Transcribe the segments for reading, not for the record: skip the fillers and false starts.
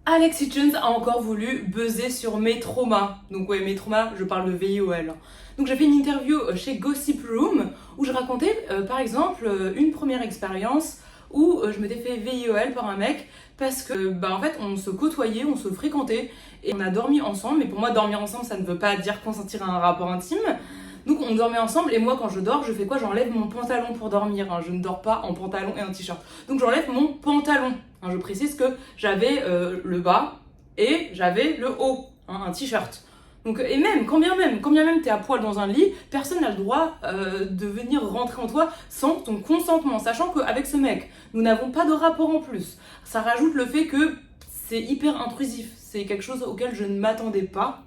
Alex Hitchens a encore voulu buzzer sur mes traumas. Donc ouais, mes traumas, je parle de VIOL. Donc j'ai fait une interview chez Gossip Room où je racontais par exemple une première expérience où je m'étais fait VIOL par un mec parce que en fait on se côtoyait, on se fréquentait et on a dormi ensemble. Mais pour moi dormir ensemble ça ne veut pas dire consentir à un rapport intime. Donc on dormait ensemble et moi quand je dors je fais quoi? J'enlève mon pantalon pour dormir, hein. Je ne dors pas en pantalon et un t-shirt. Donc j'enlève mon pantalon. Hein. Je précise que j'avais le bas et j'avais le haut, hein, un t-shirt. Donc, et même, quand bien même t'es à poil dans un lit, personne n'a le droit de venir rentrer en toi sans ton consentement, sachant qu'avec ce mec, nous n'avons pas de rapport en plus. Ça rajoute le fait que c'est hyper intrusif, c'est quelque chose auquel je ne m'attendais pas.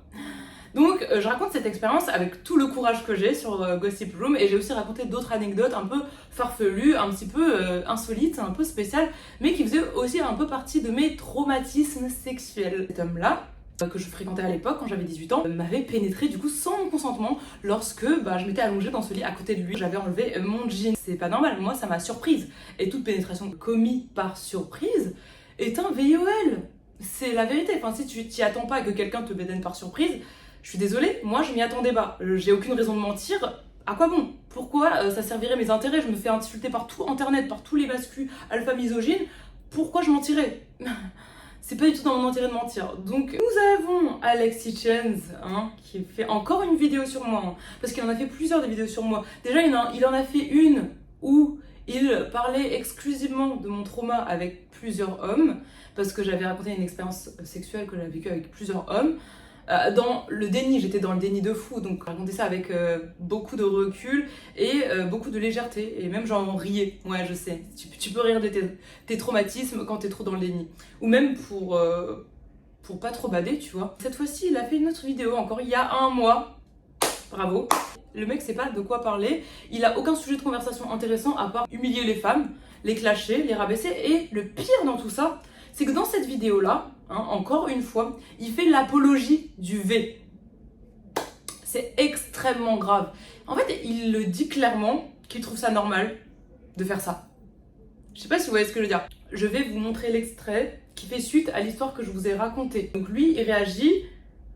Donc je raconte cette expérience avec tout le courage que j'ai sur Gossip Room et j'ai aussi raconté d'autres anecdotes un peu farfelues, un petit peu insolites, un peu spéciales, mais qui faisaient aussi un peu partie de mes traumatismes sexuels. Cet homme-là, que je fréquentais à l'époque quand j'avais 18 ans, m'avait pénétré du coup sans mon consentement lorsque je m'étais allongée dans ce lit à côté de lui. J'avais enlevé mon jean. C'est pas normal, moi ça m'a surprise. Et toute pénétration commise par surprise est un VOL. C'est la vérité. Enfin, si tu t'y attends pas et que quelqu'un te bédaine par surprise, je suis désolée, moi je m'y attendais pas. J'ai aucune raison de mentir. À quoi bon? Pourquoi ça servirait mes intérêts? Je me fais insulter par tout internet, par tous les masculins alpha misogynes. Pourquoi je mentirais? C'est pas du tout dans mon intérêt de mentir. Donc nous avons Alex Hitchens, hein, qui fait encore une vidéo sur moi, hein, parce qu'il en a fait plusieurs des vidéos sur moi. Déjà il en a fait une où il parlait exclusivement de mon trauma avec plusieurs hommes, parce que j'avais raconté une expérience sexuelle que j'avais vécue avec plusieurs hommes. Dans le déni, j'étais dans le déni de fou, donc je racontais ça avec beaucoup de recul et beaucoup de légèreté, et même j'en riais, ouais je sais, tu peux rire de tes traumatismes quand t'es trop dans le déni, ou même pour pas trop bader, tu vois. Cette fois-ci, il a fait une autre vidéo, encore il y a un mois, bravo. Le mec sait pas de quoi parler, il a aucun sujet de conversation intéressant à part humilier les femmes, les clasher, les rabaisser, et le pire dans tout ça, c'est que dans cette vidéo-là, hein, encore une fois, il fait l'apologie du V. C'est extrêmement grave. En fait, il le dit clairement qu'il trouve ça normal de faire ça. Je sais pas si vous voyez ce que je veux dire. Je vais vous montrer l'extrait qui fait suite à l'histoire que je vous ai racontée. Donc lui, il réagit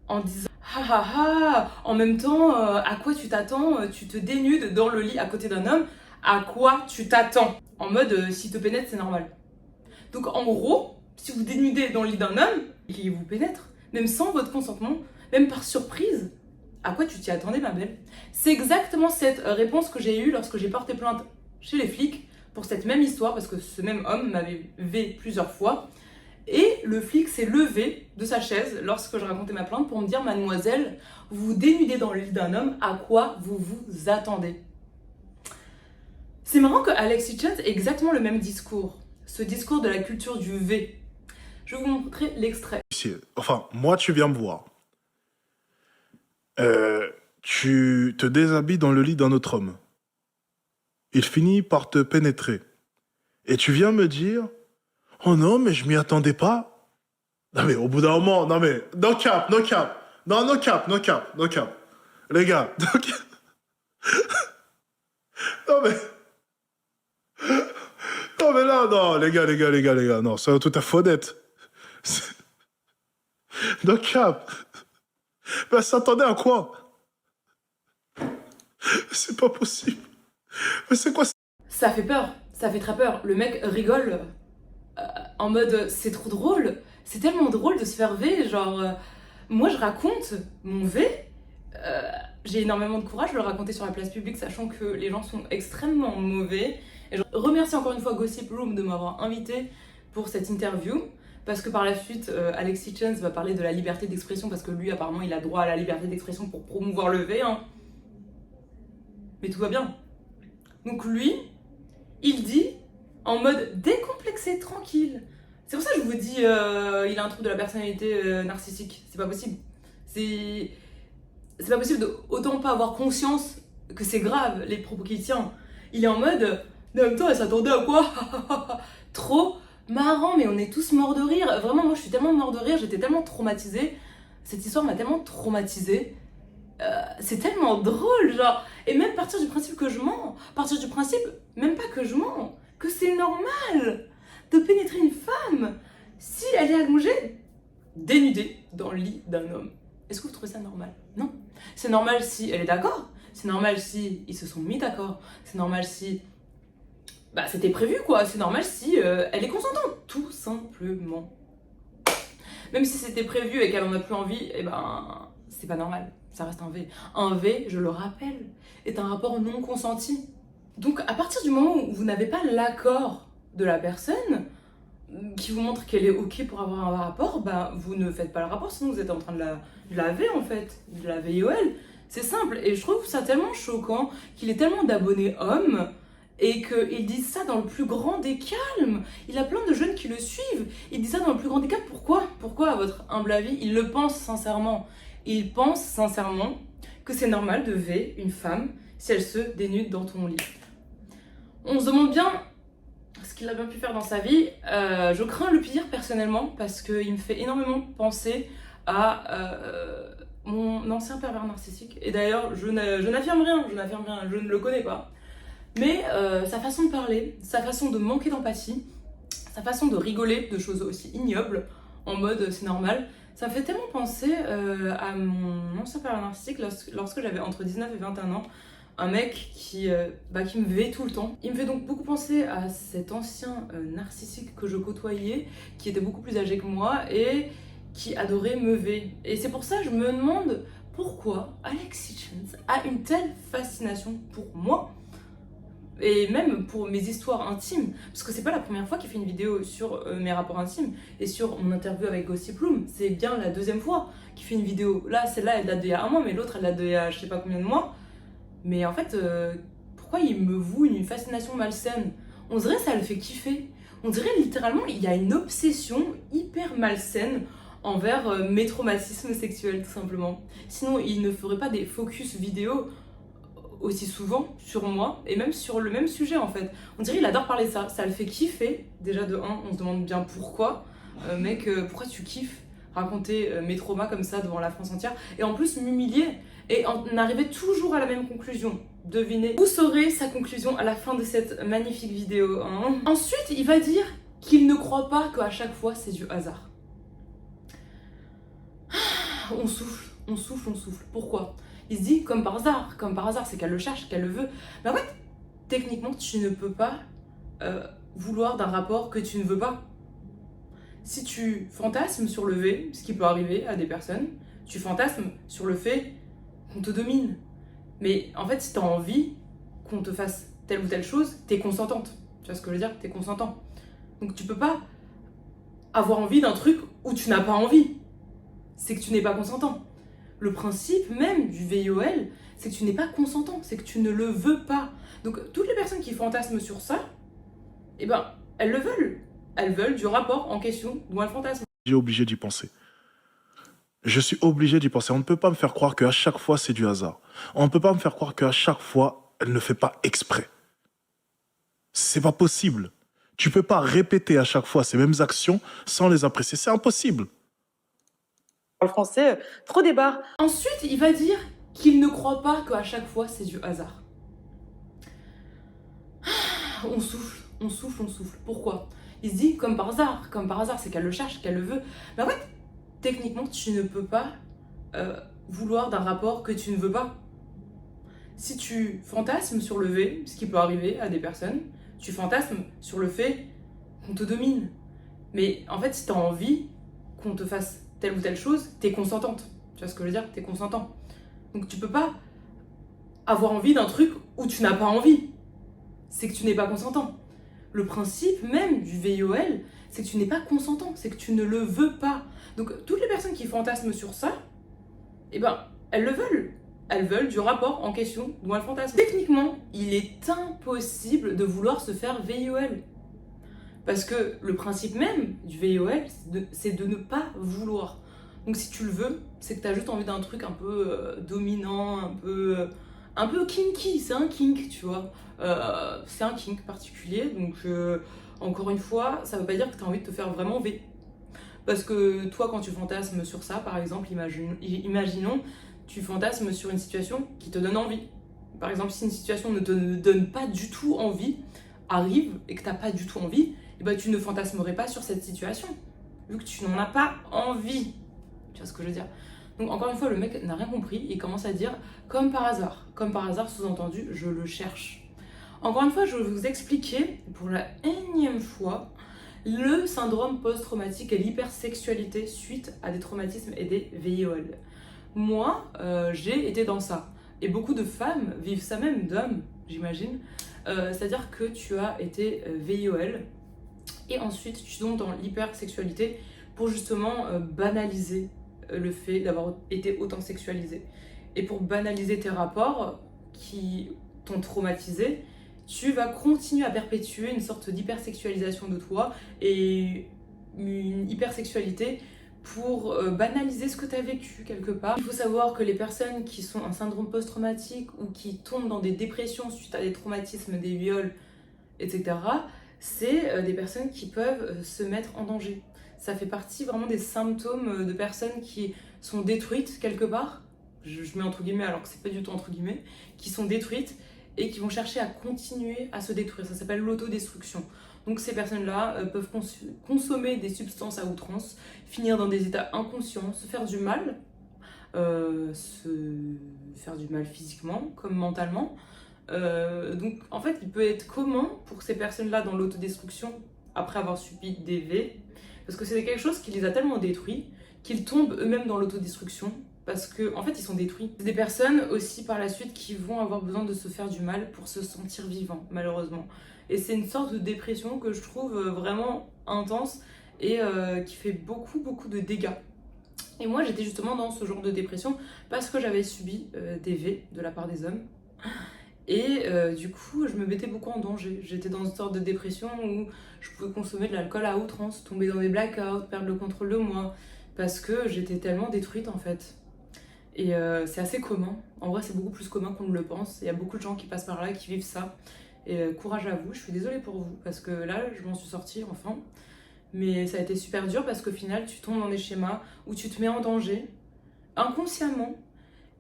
en disant « Ha ha ha, en même temps, à quoi tu t'attends? Tu te dénudes dans le lit à côté d'un homme. À quoi tu t'attends ?» En mode s'il te pénètre, c'est normal. Donc en gros, si vous dénudez dans le lit d'un homme et qu'il vous pénètre, même sans votre consentement, même par surprise, à quoi tu t'y attendais, ma belle? C'est exactement cette réponse que j'ai eue lorsque j'ai porté plainte chez les flics pour cette même histoire, parce que ce même homme m'avait V plusieurs fois. Et le flic s'est levé de sa chaise lorsque je racontais ma plainte pour me dire « Mademoiselle, vous vous dénudez dans le lit d'un homme, à quoi vous vous attendez ?» C'est marrant que Alex Hitchens ait exactement le même discours, ce discours de la culture du V. Je vais vous montrer l'extrait. Enfin, moi, tu viens me voir. Tu te déshabilles dans le lit d'un autre homme. Il finit par te pénétrer. Et tu viens me dire, oh non, mais je m'y attendais pas. Non mais au bout d'un moment, non mais, no cap. Non, no cap. Les gars, no cap. Non mais... Non mais là, non, les gars, non, soyons tout à fait honnêtes. No cap. Mais s'attendait à quoi? C'est pas possible. Mais c'est quoi ça? Ça fait peur, ça fait très peur. Le mec rigole en mode c'est trop drôle. C'est tellement drôle de se faire V. Genre, moi je raconte mon V. J'ai énormément de courage de le raconter sur la place publique, sachant que les gens sont extrêmement mauvais. Et je remercie encore une fois Gossip Room de m'avoir invité pour cette interview. Parce que par la suite, Alex Hitchens va parler de la liberté d'expression, parce que lui, apparemment, il a droit à la liberté d'expression pour promouvoir le V. Hein. Mais tout va bien. Donc lui, il dit en mode décomplexé, tranquille. C'est pour ça que je vous dis, il a un trouble de la personnalité narcissique. C'est pas possible. C'est pas possible de autant pas avoir conscience que c'est grave, les propos qu'il tient. Il est en mode, mais en même temps, elle s'attendait à quoi? Trop marrant, mais on est tous morts de rire. Vraiment, moi, je suis tellement mort de rire, j'étais tellement traumatisée. Cette histoire m'a tellement traumatisée. C'est tellement drôle, genre. Et même partir du principe que je mens. Partir du principe, même pas que je mens, que c'est normal de pénétrer une femme si elle est allongée dénudée dans le lit d'un homme. Est-ce que vous trouvez ça normal? Non. C'est normal si elle est d'accord, c'est normal si ils se sont mis d'accord, c'est normal si c'était prévu quoi, c'est normal si elle est consentante, tout simplement. Même si c'était prévu et qu'elle en a plus envie, c'est pas normal, ça reste un V. Un V, je le rappelle, est un rapport non consenti. Donc à partir du moment où vous n'avez pas l'accord de la personne, qui vous montre qu'elle est ok pour avoir un rapport, vous ne faites pas le rapport, sinon vous êtes en train de la V en fait, de la VIOL. C'est simple, et je trouve ça tellement choquant qu'il ait tellement d'abonnés hommes et qu'il dise ça dans le plus grand des calmes. Il a plein de jeunes qui le suivent, il dit ça dans le plus grand des calmes. Pourquoi à votre humble avis, il le pense sincèrement? Il pense sincèrement que c'est normal de V une femme si elle se dénude dans ton lit. On se demande bien ce qu'il a bien pu faire dans sa vie. Je crains le pire personnellement parce qu'il me fait énormément penser à mon ancien pervers narcissique. Et d'ailleurs, je n'affirme rien, je ne le connais pas. Mais sa façon de parler, sa façon de manquer d'empathie, sa façon de rigoler de choses aussi ignobles, en mode c'est normal, ça me fait tellement penser à mon ancien pervers narcissique lorsque j'avais entre 19 et 21 ans. Un mec qui me vait tout le temps. Il me fait donc beaucoup penser à cet ancien narcissique que je côtoyais, qui était beaucoup plus âgé que moi et qui adorait me ver. Et c'est pour ça que je me demande pourquoi Alex Hitchens a une telle fascination pour moi et même pour mes histoires intimes, parce que c'est pas la première fois qu'il fait une vidéo sur mes rapports intimes et sur mon interview avec Gossip Room, c'est bien la deuxième fois qu'il fait une vidéo. Là, celle-là, elle date d'il y a un mois, mais l'autre, elle date d'il y a je sais pas combien de mois. Mais en fait, pourquoi il me voue une fascination malsaine? On dirait que ça le fait kiffer. On dirait littéralement il y a une obsession hyper malsaine envers mes traumatismes sexuels, tout simplement. Sinon, il ne ferait pas des focus vidéo aussi souvent sur moi et même sur le même sujet en fait. On dirait qu'il adore parler de ça. Ça le fait kiffer. Déjà de 1, on se demande bien pourquoi. Mec, pourquoi tu kiffes raconter mes traumas comme ça devant la France entière et en plus m'humilier? Et on arrivait toujours à la même conclusion. Devinez, vous saurez sa conclusion à la fin de cette magnifique vidéo. Hein. Ensuite, il va dire qu'il ne croit pas qu'à chaque fois c'est du hasard. On souffle. Pourquoi? Il se dit comme par hasard, c'est qu'elle le cherche, qu'elle le veut. Mais en fait, techniquement, tu ne peux pas vouloir d'un rapport que tu ne veux pas. Si tu fantasmes sur le V, ce qui peut arriver à des personnes, tu fantasmes sur le fait qu'on te domine. Mais en fait, si t'as envie qu'on te fasse telle ou telle chose, t'es consentante. Tu vois ce que je veux dire? T'es consentant. Donc tu peux pas avoir envie d'un truc où tu n'as pas envie. C'est que tu n'es pas consentant. Le principe même du VIOL, c'est que tu n'es pas consentant, c'est que tu ne le veux pas. Donc toutes les personnes qui fantasment sur ça, elles le veulent. Elles veulent du rapport en question dont elles fantasment. J'ai obligé d'y penser. Je suis obligé d'y penser. On ne peut pas me faire croire qu'à chaque fois, c'est du hasard. On ne peut pas me faire croire qu'à chaque fois, elle ne fait pas exprès. C'est pas possible. Tu peux pas répéter à chaque fois ces mêmes actions sans les apprécier. C'est impossible. Le français, trop débat. Ensuite, il va dire qu'il ne croit pas qu'à chaque fois, c'est du hasard. On souffle. Pourquoi? Il se dit comme par hasard, c'est qu'elle le cherche, qu'elle le veut. Mais en fait, techniquement, tu ne peux pas vouloir d'un rapport que tu ne veux pas. Si tu fantasmes sur le V, ce qui peut arriver à des personnes, tu fantasmes sur le fait qu'on te domine. Mais en fait, si tu as envie qu'on te fasse telle ou telle chose, t'es consentante. Tu vois ce que je veux dire? T'es consentant. Donc tu peux pas avoir envie d'un truc où tu n'as pas envie. C'est que tu n'es pas consentant. Le principe même du VIOL, c'est que tu n'es pas consentant, c'est que tu ne le veux pas. Donc toutes les personnes qui fantasment sur ça, elles le veulent. Elles veulent du rapport en question dont elles fantasment. Techniquement, il est impossible de vouloir se faire VIOL. Parce que le principe même du VIOL, c'est de ne pas vouloir. Donc si tu le veux, c'est que tu as juste envie d'un truc un peu dominant, un peu kinky. C'est un kink, tu vois. C'est un kink particulier. Donc encore une fois, ça veut pas dire que tu as envie de te faire vraiment V. Parce que toi, quand tu fantasmes sur ça, par exemple, imaginons, tu fantasmes sur une situation qui te donne envie. Par exemple, si une situation ne te donne pas du tout envie, arrive et que tu n'as pas du tout envie, tu ne fantasmerais pas sur cette situation. vu que tu n'en as pas envie. Tu vois ce que je veux dire? Donc encore une fois, le mec n'a rien compris, il commence à dire comme par hasard. Comme par hasard, sous-entendu, je le cherche. Encore une fois, je vais vous expliquer pour la énième fois le syndrome post-traumatique et l'hypersexualité suite à des traumatismes et des VIOL. Moi, j'ai été dans ça. Et beaucoup de femmes vivent ça, même d'hommes, j'imagine. C'est-à-dire que tu as été VIOL et ensuite tu tombes dans l'hypersexualité pour justement banaliser le fait d'avoir été autant sexualisé. Et pour banaliser tes rapports qui t'ont traumatisé, tu vas continuer à perpétuer une sorte d'hypersexualisation de toi et une hypersexualité pour banaliser ce que tu as vécu quelque part. Il faut savoir que les personnes qui sont en syndrome post-traumatique ou qui tombent dans des dépressions suite à des traumatismes, des viols, etc., c'est des personnes qui peuvent se mettre en danger. Ça fait partie vraiment des symptômes de personnes qui sont détruites quelque part, je mets entre guillemets alors que c'est pas du tout entre guillemets, qui sont détruites et qui vont chercher à continuer à se détruire. Ça s'appelle l'autodestruction. Donc ces personnes-là peuvent consommer des substances à outrance, finir dans des états inconscients, se faire du mal, physiquement comme mentalement. Donc en fait, il peut être commun pour ces personnes-là dans l'autodestruction après avoir subi des V, parce que c'est quelque chose qui les a tellement détruits qu'ils tombent eux-mêmes dans l'autodestruction. Parce qu'en fait, ils sont détruits. C'est des personnes aussi par la suite qui vont avoir besoin de se faire du mal pour se sentir vivants, malheureusement. Et c'est une sorte de dépression que je trouve vraiment intense et qui fait beaucoup de dégâts. Et moi, j'étais justement dans ce genre de dépression parce que j'avais subi des V de la part des hommes. Et du coup, je me mettais beaucoup en danger. J'étais dans une sorte de dépression où je pouvais consommer de l'alcool à outrance, tomber dans des blackouts, perdre le contrôle de moi, parce que j'étais tellement détruite en fait. Et c'est assez commun. En vrai, c'est beaucoup plus commun qu'on ne le pense. Il y a beaucoup de gens qui passent par là, qui vivent ça. Et courage à vous. Je suis désolée pour vous parce que là, je m'en suis sortie enfin. Mais ça a été super dur parce qu'au final, tu tombes dans des schémas où tu te mets en danger inconsciemment.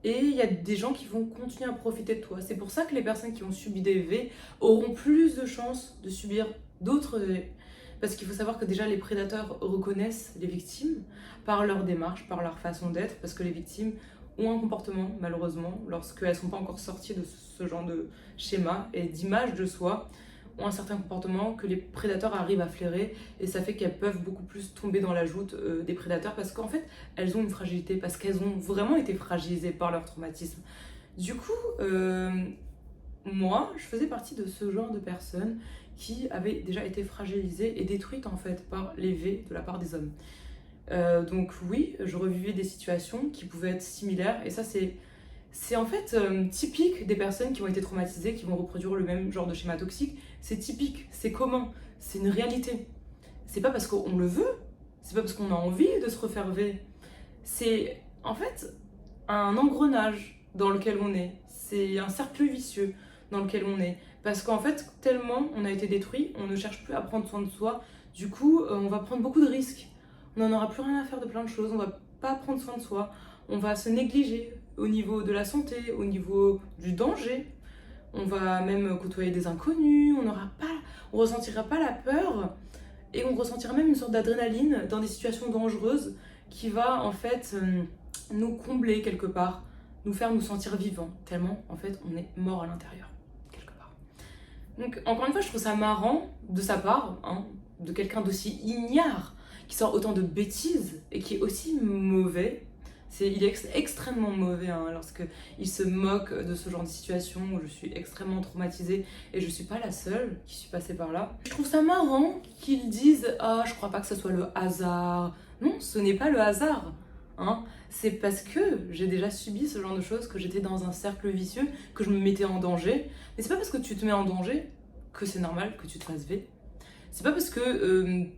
Et il y a des gens qui vont continuer à profiter de toi. C'est pour ça que les personnes qui ont subi des V auront plus de chances de subir d'autres V. Parce qu'il faut savoir que déjà les prédateurs reconnaissent les victimes par leur démarche, par leur façon d'être. Parce que les victimes ont un comportement, malheureusement, lorsqu'elles ne sont pas encore sorties de ce genre de schéma et d'image de soi, ont un certain comportement que les prédateurs arrivent à flairer et ça fait qu'elles peuvent beaucoup plus tomber dans la joute des prédateurs parce qu'en fait, elles ont une fragilité, parce qu'elles ont vraiment été fragilisées par leur traumatisme. Du coup, moi, je faisais partie de ce genre de personnes qui avaient déjà été fragilisées et détruites en fait par les V de la part des hommes. Donc oui, je revivais des situations qui pouvaient être similaires et ça c'est en fait typique des personnes qui ont été traumatisées, qui vont reproduire le même genre de schéma toxique. C'est typique, c'est commun, c'est une réalité. C'est pas parce qu'on le veut, c'est pas parce qu'on a envie de se refaire V. C'est en fait un engrenage dans lequel on est. C'est un cercle vicieux dans lequel on est. Parce qu'en fait, tellement on a été détruit, on ne cherche plus à prendre soin de soi. Du coup, on va prendre beaucoup de risques. On n'en aura plus rien à faire de plein de choses, on va pas prendre soin de soi. On va se négliger au niveau de la santé, au niveau du danger. On va même côtoyer des inconnus, on ressentira pas la peur et on ressentira même une sorte d'adrénaline dans des situations dangereuses qui va en fait nous combler quelque part, nous faire nous sentir vivants, tellement en fait on est mort à l'intérieur, quelque part. Donc encore une fois, je trouve ça marrant de sa part, hein, de quelqu'un d'aussi ignare, qui sort autant de bêtises et qui est aussi mauvais. Il est extrêmement mauvais hein, lorsqu'il se moque de ce genre de situation où je suis extrêmement traumatisée et je suis pas la seule qui suis passée par là. Je trouve ça marrant qu'ils disent « Ah, je crois pas que ce soit le hasard ». Non, ce n'est pas le hasard. Hein. C'est parce que j'ai déjà subi ce genre de choses, que j'étais dans un cercle vicieux, que je me mettais en danger. Mais c'est pas parce que tu te mets en danger que c'est normal que tu te fasses V. C'est pas parce que,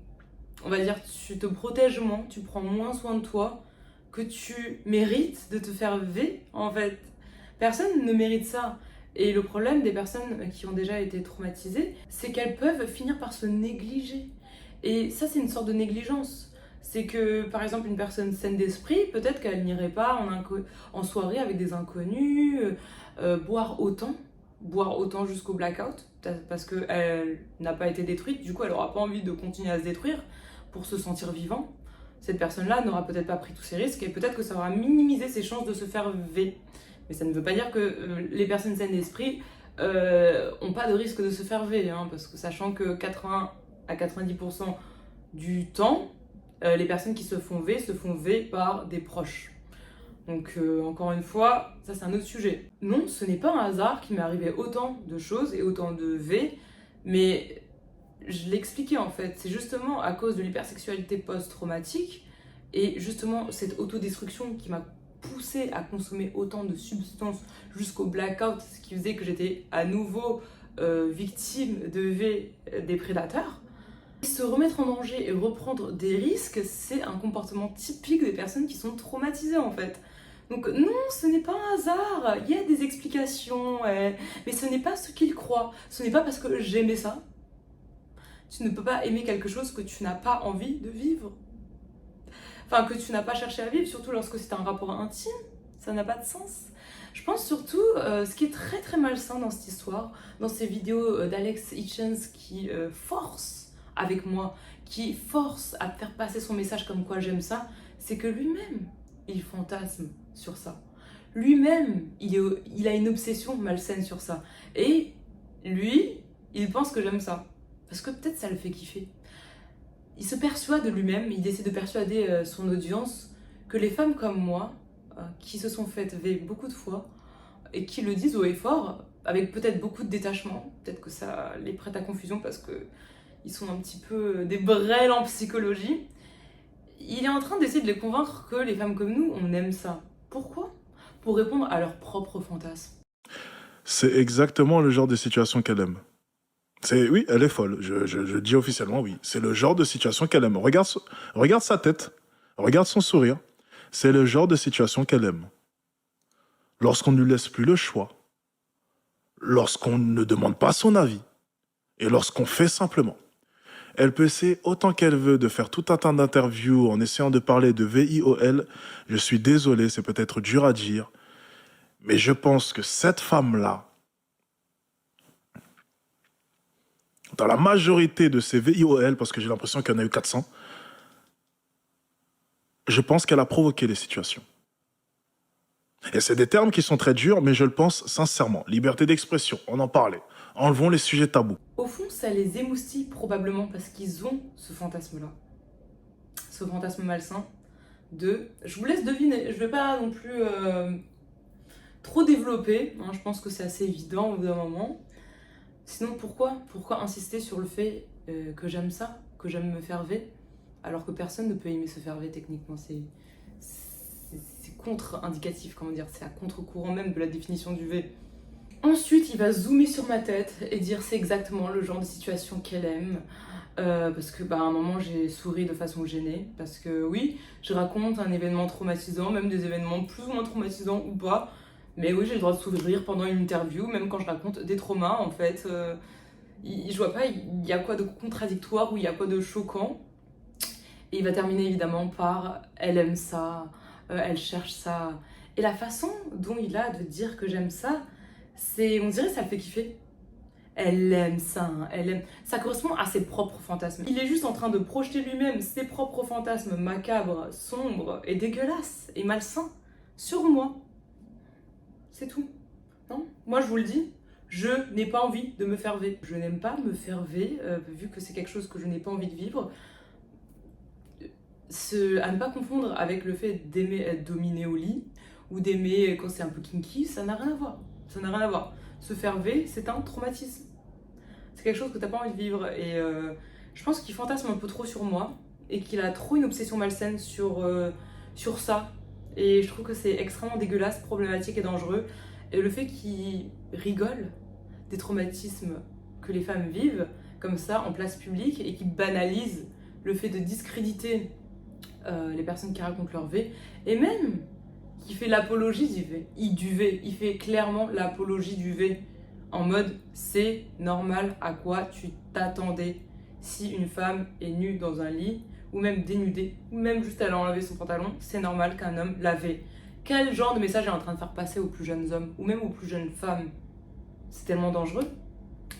on va dire, tu te protèges moins, tu prends moins soin de toi, que tu mérites de te faire V, en fait. Personne ne mérite ça. Et le problème des personnes qui ont déjà été traumatisées, c'est qu'elles peuvent finir par se négliger. Et ça, c'est une sorte de négligence. C'est que, par exemple, une personne saine d'esprit, peut-être qu'elle n'irait pas en soirée avec des inconnus, boire autant jusqu'au blackout, parce qu'elle n'a pas été détruite, du coup, elle n'aura pas envie de continuer à se détruire pour se sentir vivant. cette personne-là n'aura peut-être pas pris tous ces risques et peut-être que ça aura minimisé ses chances de se faire V. Mais ça ne veut pas dire que les personnes saines d'esprit n'ont pas de risque de se faire V, hein, parce que sachant que 80 à 90% du temps, les personnes qui se font V par des proches. Donc encore une fois, ça c'est un autre sujet. Non, ce n'est pas un hasard qu'il m'est arrivé autant de choses et autant de V, mais je l'ai expliqué en fait, c'est justement à cause de l'hypersexualité post-traumatique et justement cette autodestruction qui m'a poussé à consommer autant de substances jusqu'au blackout, ce qui faisait que j'étais à nouveau victime de V des prédateurs. Se remettre en danger et reprendre des risques, c'est un comportement typique des personnes qui sont traumatisées en fait. Donc non, ce n'est pas un hasard, il y a des explications, mais ce n'est pas ce qu'ils croient. Ce n'est pas parce que j'aimais ça. Tu ne peux pas aimer quelque chose que tu n'as pas envie de vivre. Enfin, que tu n'as pas cherché à vivre, surtout lorsque c'est un rapport intime. Ça n'a pas de sens. Je pense surtout, ce qui est très très malsain dans cette histoire, dans ces vidéos d'Alex Hitchens qui force avec moi, qui force à faire passer son message comme quoi j'aime ça, c'est que lui-même, il fantasme sur ça. Lui-même, il a une obsession malsaine sur ça. Et lui, il pense que j'aime ça. Parce que peut-être ça le fait kiffer. Il se persuade de lui-même, il essaie de persuader son audience que les femmes comme moi, qui se sont faites V beaucoup de fois, et qui le disent haut et fort, avec peut-être beaucoup de détachement, peut-être que ça les prête à confusion parce que ils sont un petit peu des brêles en psychologie. Il est en train d'essayer de les convaincre que les femmes comme nous, on aime ça. Pourquoi ? Pour répondre à leurs propres fantasmes. C'est exactement le genre de situation qu'elle aime. Oui, elle est folle. Je dis officiellement oui. C'est le genre de situation qu'elle aime. Regarde sa tête. Regarde son sourire. C'est le genre de situation qu'elle aime. Lorsqu'on ne lui laisse plus le choix. Lorsqu'on ne demande pas son avis. Et lorsqu'on fait simplement. Elle peut essayer autant qu'elle veut de faire tout un tas d'interviews en essayant de parler de VIOL. Je suis désolé, c'est peut-être dur à dire. Mais je pense que cette femme-là, dans la majorité de ces VIOL, parce que j'ai l'impression qu'il y en a eu 400, je pense qu'elle a provoqué les situations. Et c'est des termes qui sont très durs, mais je le pense sincèrement. Liberté d'expression, on en parlait. Enlevons les sujets tabous. Au fond, ça les émoustille probablement parce qu'ils ont ce fantasme-là. Ce fantasme malsain de... Je vous laisse deviner, je ne vais pas non plus trop développer. Hein, je pense que c'est assez évident au bout d'un moment. Sinon, pourquoi insister sur le fait que j'aime ça, que j'aime me faire V, alors que personne ne peut aimer se faire V techniquement. C'est contre-indicatif, comment dire, c'est à contre-courant même de la définition du V. Ensuite, il va zoomer sur ma tête et dire c'est exactement le genre de situation qu'elle aime. Parce que à un moment, j'ai souri de façon gênée. Parce que oui, je raconte un événement traumatisant, même des événements plus ou moins traumatisants ou pas. Mais oui, j'ai le droit de sourire pendant une interview, même quand je raconte des traumas, en fait. Je vois pas, il y a quoi de contradictoire ou il y a quoi de choquant. Et il va terminer évidemment par « elle aime ça, elle cherche ça ». Et la façon dont il a de dire que j'aime ça, on dirait que ça le fait kiffer. Elle aime ça, hein, elle aime. Ça correspond à ses propres fantasmes. Il est juste en train de projeter lui-même ses propres fantasmes macabres, sombres et dégueulasses et malsains sur moi. C'est tout. Non ? Moi, je vous le dis, je n'ai pas envie de me faire V. Je n'aime pas me faire V, vu que c'est quelque chose que je n'ai pas envie de vivre. À ne pas confondre avec le fait d'aimer être dominé au lit ou d'aimer quand c'est un peu kinky, ça n'a rien à voir. Ça n'a rien à voir. Se faire V, c'est un traumatisme. C'est quelque chose que t'as pas envie de vivre. Et je pense qu'il fantasme un peu trop sur moi et qu'il a trop une obsession malsaine sur ça. Et je trouve que c'est extrêmement dégueulasse, problématique et dangereux. Et le fait qu'il rigole des traumatismes que les femmes vivent, comme ça, en place publique, et qu'il banalise le fait de discréditer les personnes qui racontent leur V, et même qui fait l'apologie du V. Il fait clairement l'apologie du V, en mode c'est normal, à quoi tu t'attendais si une femme est nue dans un lit, ou même dénudée, ou même juste elle a enlevé son pantalon, c'est normal qu'un homme la V. Quel genre de message est en train de faire passer aux plus jeunes hommes, ou même aux plus jeunes femmes? C'est tellement dangereux.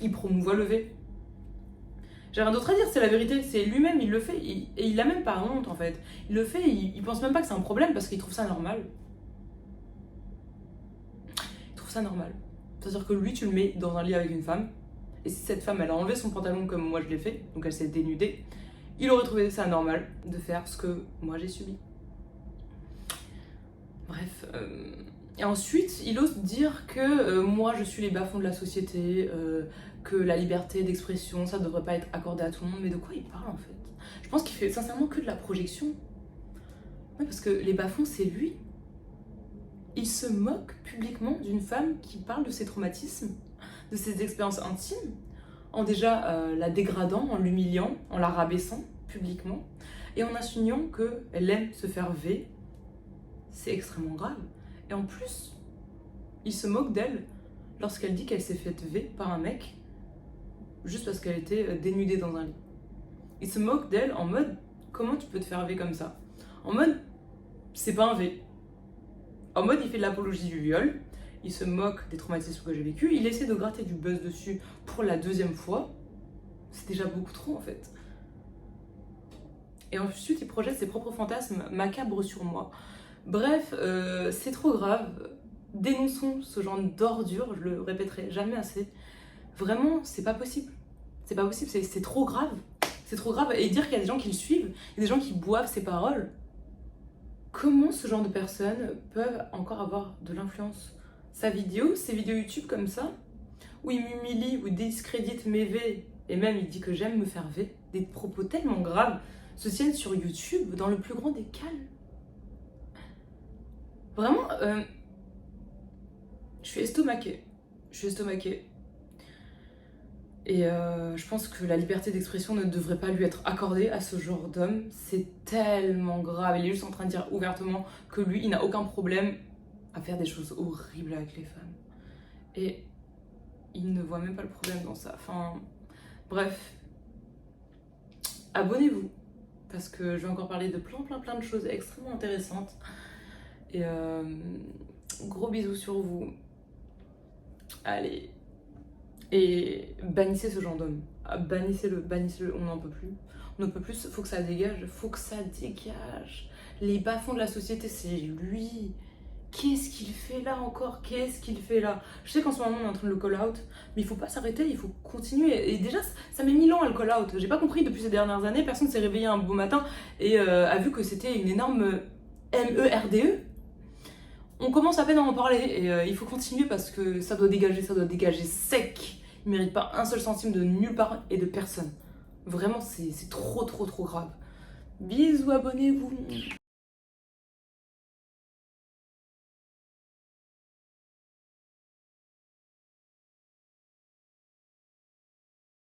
Il promouvoit le V. J'ai rien d'autre à dire, c'est la vérité. C'est lui-même, il le fait. Et il a même pas honte, en fait. Il le fait, il pense même pas que c'est un problème parce qu'il trouve ça normal. Il trouve ça normal. C'est-à-dire que lui, tu le mets dans un lit avec une femme. Et si cette femme, elle a enlevé son pantalon comme moi je l'ai fait, donc elle s'est dénudée, il aurait trouvé ça normal de faire ce que moi j'ai subi. Bref. Et ensuite, il ose dire que moi je suis les bas-fonds de la société, que la liberté d'expression, ça devrait pas être accordé à tout le monde. Mais de quoi il parle en fait? Je pense qu'il fait sincèrement que de la projection. Ouais, parce que les bas-fonds, c'est lui. Il se moque publiquement d'une femme qui parle de ses traumatismes, de ses expériences intimes, en déjà la dégradant, en l'humiliant, en la rabaissant publiquement, et en insinuant qu'elle aime se faire V. C'est extrêmement grave. Et en plus, il se moque d'elle lorsqu'elle dit qu'elle s'est faite V par un mec, juste parce qu'elle était dénudée dans un lit. Il se moque d'elle en mode, comment tu peux te faire V comme ça? En mode, c'est pas un V. En mode, il fait de l'apologie du viol, il se moque des traumatismes que j'ai vécu, il essaie de gratter du buzz dessus pour la deuxième fois. C'est déjà beaucoup trop en fait. Et ensuite, il projette ses propres fantasmes macabres sur moi. Bref, c'est trop grave. Dénonçons ce genre d'ordure, je le répéterai jamais assez. Vraiment, c'est pas possible. C'est pas possible, c'est trop grave. C'est trop grave. Et dire qu'il y a des gens qui le suivent, il y a des gens qui boivent ses paroles. Comment ce genre de personnes peuvent encore avoir de l'influence? Sa vidéo, ses vidéos YouTube comme ça, où il m'humilie, où il discrédite mes V, et même il dit que j'aime me faire V, des propos tellement graves, se tiennent sur YouTube dans le plus grand des calmes. Vraiment, je suis estomaquée. Je suis estomaquée. Et je pense que la liberté d'expression ne devrait pas lui être accordée à ce genre d'homme. C'est tellement grave. Il est juste en train de dire ouvertement que lui, il n'a aucun problème à faire des choses horribles avec les femmes. Et il ne voit même pas le problème dans ça. Enfin, bref. Abonnez-vous. Parce que je vais encore parler de plein de choses extrêmement intéressantes. Et gros bisous sur vous. Allez. Et bannissez ce genre d'homme. Bannissez-le, on n'en peut plus. On ne peut plus, faut que ça dégage, Les bas-fonds de la société, c'est lui. Qu'est-ce qu'il fait là encore? Qu'est-ce qu'il fait là? Je sais qu'en ce moment on est en train de le call out, mais il faut pas s'arrêter, il faut continuer. Et déjà, ça met 1000 ans à le call out. J'ai pas compris depuis ces dernières années, personne s'est réveillé un beau matin et a vu que c'était une énorme MERDE. On commence à peine à en parler et il faut continuer parce que ça doit dégager sec. Il ne mérite pas un seul centime de nulle part et de personne. Vraiment, c'est trop grave. Bisous, abonnez-vous.